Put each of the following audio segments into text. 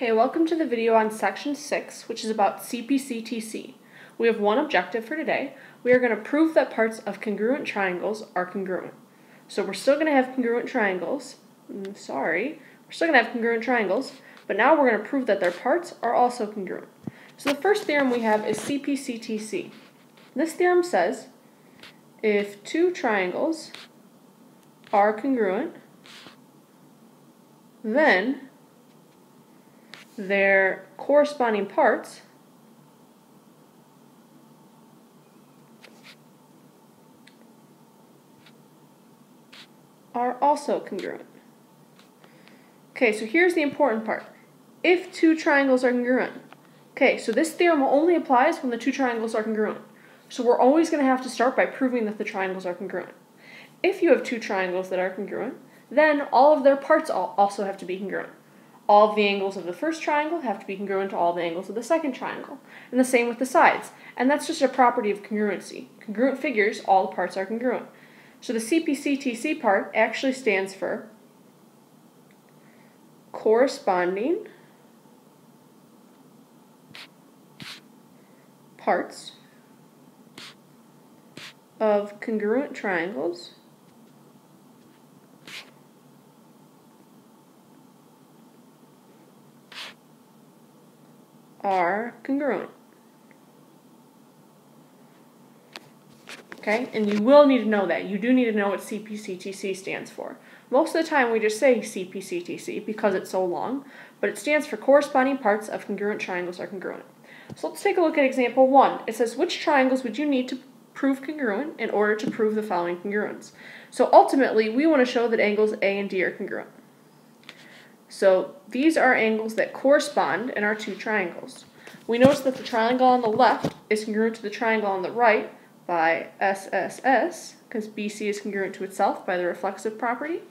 Okay, welcome to the video on section 6, which is about Cpctc. We have one objective for today. We are going to prove that parts of congruent triangles are congruent. So we're still going to have congruent triangles. We're still going to have congruent triangles, but now we're going to prove that their parts are also congruent. So the first theorem we have is Cpctc. This theorem says if two triangles are congruent, then their corresponding parts are also congruent. Okay, so here's the important part. If two triangles are congruent. Okay, so this theorem only applies when the two triangles are congruent. So we're always going to have to start by proving that the triangles are congruent. If you have two triangles that are congruent, then all of their parts also have to be congruent. All of the angles of the first triangle have to be congruent to all the angles of the second triangle. And the same with the sides. And that's just a property of congruency. Congruent figures, all the parts are congruent. So the Cpctc part actually stands for corresponding parts of congruent triangles are congruent. Okay, and you will need to know that. You do need to know what Cpctc stands for. Most of the time we just say Cpctc because it's so long, but it stands for corresponding parts of congruent triangles are congruent. So let's take a look at example 1. It says, which triangles would you need to prove congruent in order to prove the following congruence? So ultimately, we want to show that angles A and D are congruent. So these are angles that correspond in our two triangles. We notice that the triangle on the left is congruent to the triangle on the right by SSS, because BC is congruent to itself by the reflexive property.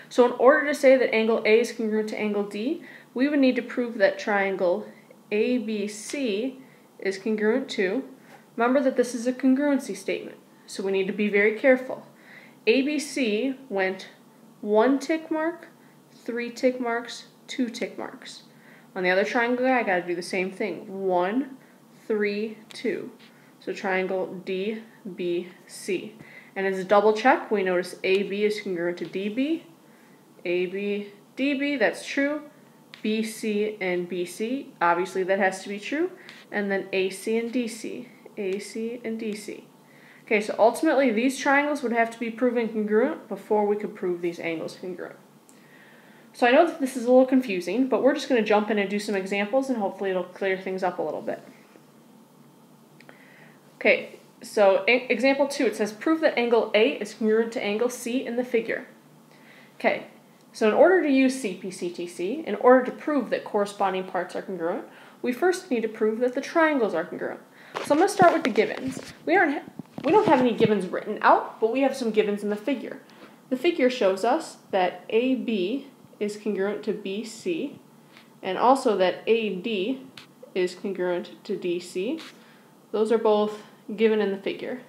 So in order to say that angle A is congruent to angle D, we would need to prove that triangle ABC is congruent to, remember that this is a congruency statement, so we need to be very careful. ABC went 1 tick mark, 3 tick marks, 2 tick marks. On the other triangle, I got to do the same thing. 1, 3, 2. So triangle DBC. And as a double check, we notice AB is congruent to DB. AB, DB, that's true. BC and BC, obviously that has to be true. And then AC and DC. AC and DC. Okay, so ultimately these triangles would have to be proven congruent before we could prove these angles congruent. So I know that this is a little confusing, but we're just going to jump in and do some examples, and hopefully it'll clear things up a little bit. Okay, so example 2, it says prove that angle A is congruent to angle C in the figure. Okay, so in order to use Cpctc, in order to prove that corresponding parts are congruent, we first need to prove that the triangles are congruent. So I'm going to start with the givens. We don't have any givens written out, but we have some givens in the figure. The figure shows us that AB is congruent to BC, and also that AD is congruent to DC. Those are both given in the figure.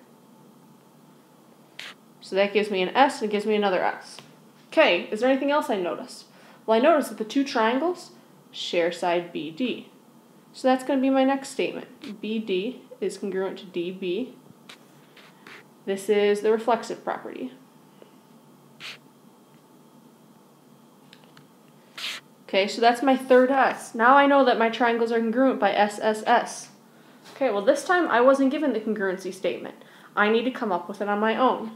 So that gives me an S, and it gives me another S. Okay, is there anything else I noticed? Well, I noticed that the two triangles share side BD. So that's going to be my next statement. BD is congruent to DB. This is the reflexive property. Okay, so that's my third S. Now I know that my triangles are congruent by SSS. Okay, well this time I wasn't given the congruency statement. I need to come up with it on my own.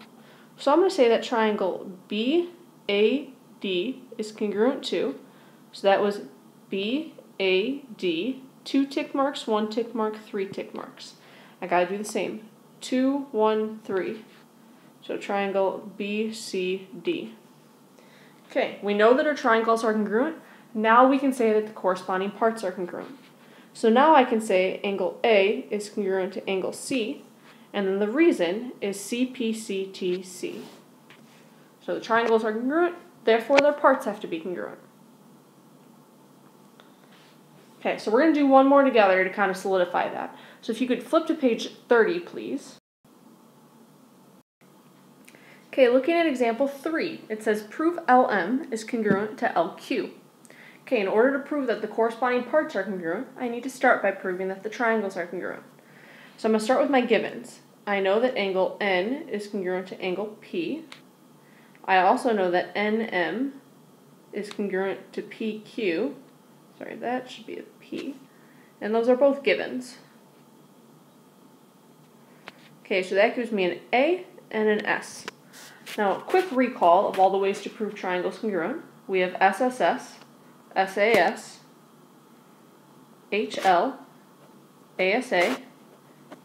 So I'm going to say that triangle BAD is congruent to, so that was BAD, 2 tick marks, 1 tick mark, 3 tick marks. I got to do the same. 2, 1, 3. So triangle BCD. Okay, we know that our triangles are congruent. Now we can say that the corresponding parts are congruent. So now I can say angle A is congruent to angle C, and then the reason is Cpctc. So the triangles are congruent, therefore their parts have to be congruent. Okay, so we're going to do one more together to kind of solidify that. So if you could flip to page 30, please. Okay, looking at example 3, it says prove LM is congruent to LQ. Okay, in order to prove that the corresponding parts are congruent, I need to start by proving that the triangles are congruent. So I'm going to start with my givens. I know that angle N is congruent to angle P. I also know that NM is congruent to PQ. Sorry, that should be a P. And those are both givens. Okay, so that gives me an A and an S. Now, a quick recall of all the ways to prove triangles congruent. We have SSS, SAS, HL, ASA,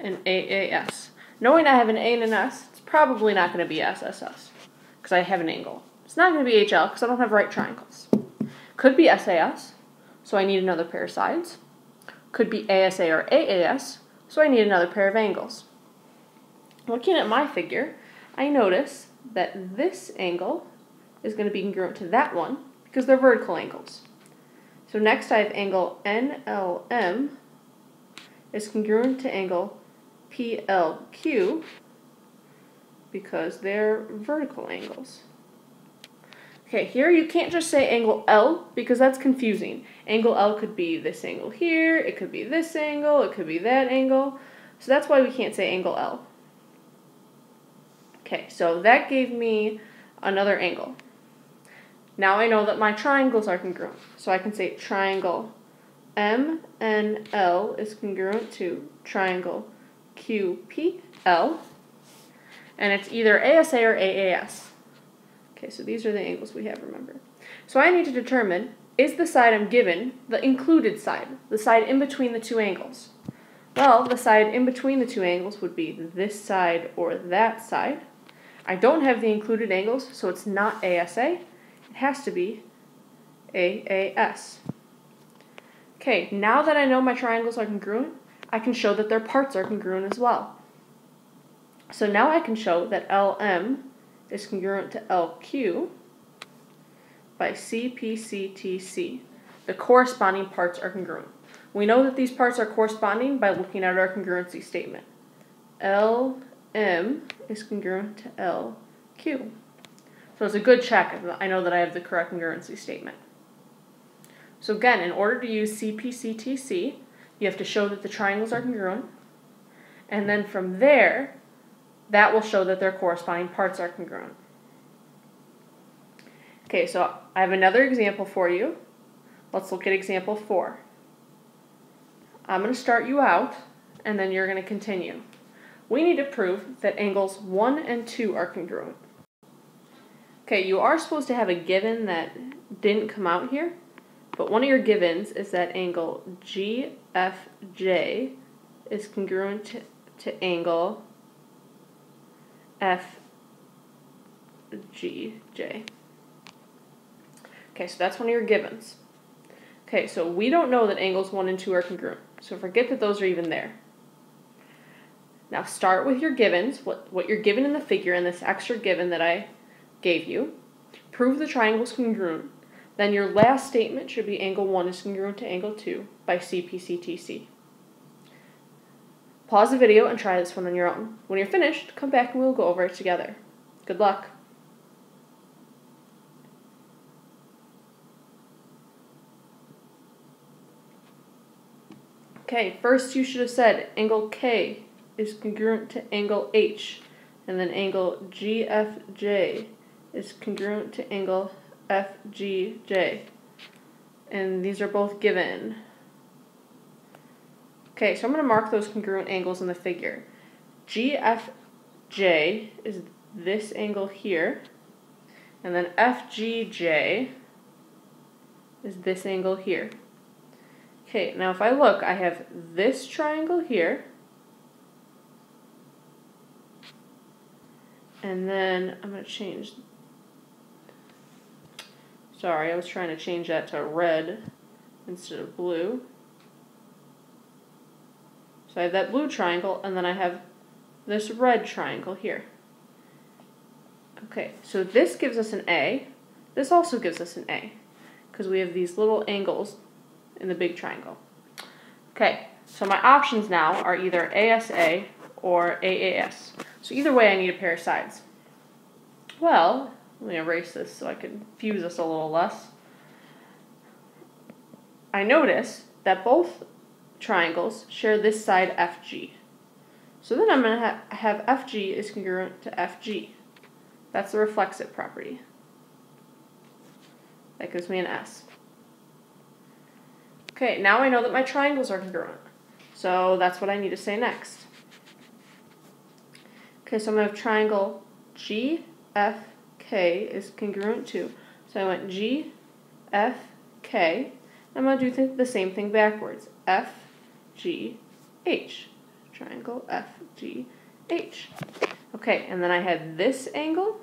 and AAS. Knowing I have an A and an S, it's probably not going to be SSS because I have an angle. It's not going to be HL because I don't have right triangles. Could be SAS, so I need another pair of sides. Could be ASA or AAS, so I need another pair of angles. Looking at my figure, I notice that this angle is going to be congruent to that one because they're vertical angles. So next I have angle NLM is congruent to angle PLQ because they're vertical angles. Okay, here you can't just say angle L because that's confusing. Angle L could be this angle here, it could be this angle, it could be that angle. So that's why we can't say angle L. Okay, so that gave me another angle. Now I know that my triangles are congruent. So I can say triangle MNL is congruent to triangle QPL. And it's either ASA or AAS. Okay, so these are the angles we have, remember. So I need to determine, is the side I'm given the included side, the side in between the two angles? Well, the side in between the two angles would be this side or that side. I don't have the included angles, so it's not ASA. It has to be AAS. Okay, now that I know my triangles are congruent, I can show that their parts are congruent as well. So now I can show that LM is congruent to LQ by Cpctc. The corresponding parts are congruent. We know that these parts are corresponding by looking at our congruency statement. LM is congruent to LQ. So it's a good check. I know that I have the correct congruency statement. So again, in order to use Cpctc, you have to show that the triangles are congruent. And then from there, that will show that their corresponding parts are congruent. Okay, so I have another example for you. Let's look at example 4. I'm going to start you out, and then you're going to continue. We need to prove that angles 1 and 2 are congruent. Okay, you are supposed to have a given that didn't come out here, but one of your givens is that angle GFJ is congruent to angle FGJ. Okay, so that's one of your givens. Okay, so we don't know that angles 1 and 2 are congruent, so forget that those are even there. Now start with your givens, what you're given in the figure and this extra given that I gave you. Prove the triangle's congruent. Then your last statement should be angle 1 is congruent to angle 2 by Cpctc. Pause the video and try this one on your own. When you're finished, come back and we'll go over it together. Good luck. Okay, first you should have said angle K is congruent to angle H, and then angle GFJ is congruent to angle FGJ. And these are both given. Okay, so I'm going to mark those congruent angles in the figure. GFJ is this angle here, and then FGJ is this angle here. Okay, now if I look, I have this triangle here, and then I'm going to change, sorry, I was trying to change that to red instead of blue. So I have that blue triangle, and then I have this red triangle here. Okay, so this gives us an A. This also gives us an A, because we have these little angles in the big triangle. Okay, so my options now are either ASA or AAS. So either way, I need a pair of sides. Well, let me erase this so I can fuse this a little less. I notice that both triangles share this side FG. So then I'm going to have FG is congruent to FG. That's the reflexive property. That gives me an S. Okay, now I know that my triangles are congruent. So that's what I need to say next. Okay, so I'm going to have triangle GFK is congruent to. So I went GFK. I'm going to do the same thing backwards. FGH. Triangle FGH. Okay, and then I had this angle.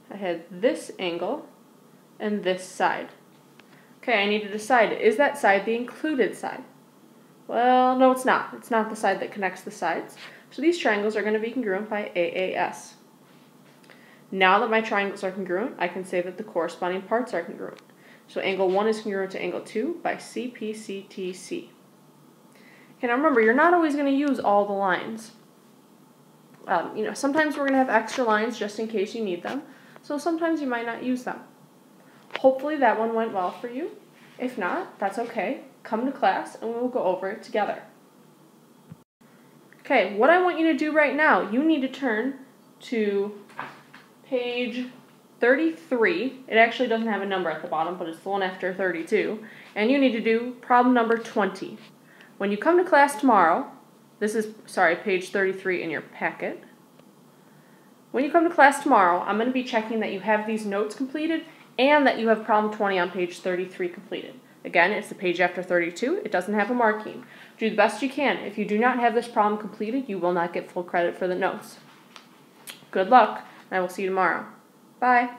I had this angle and this side. Okay, I need to decide, is that side the included side? Well, no, it's not. It's not the side that connects the sides. So these triangles are going to be congruent by AAS. Now that my triangles are congruent, I can say that the corresponding parts are congruent. So angle 1 is congruent to angle 2 by Cpctc. Okay, now remember, you're not always going to use all the lines. Sometimes we're going to have extra lines just in case you need them. So sometimes you might not use them. Hopefully that one went well for you. If not, that's okay. Come to class and we'll go over it together. Okay, what I want you to do right now, you need to turn to page 33. It actually doesn't have a number at the bottom, but it's the one after 32. And you need to do problem number 20. When you come to class tomorrow, this is, page 33 in your packet. When you come to class tomorrow, I'm going to be checking that you have these notes completed and that you have problem 20 on page 33 completed. Again, it's the page after 32. It doesn't have a marking. Do the best you can. If you do not have this problem completed, you will not get full credit for the notes. Good luck, and I will see you tomorrow. Bye.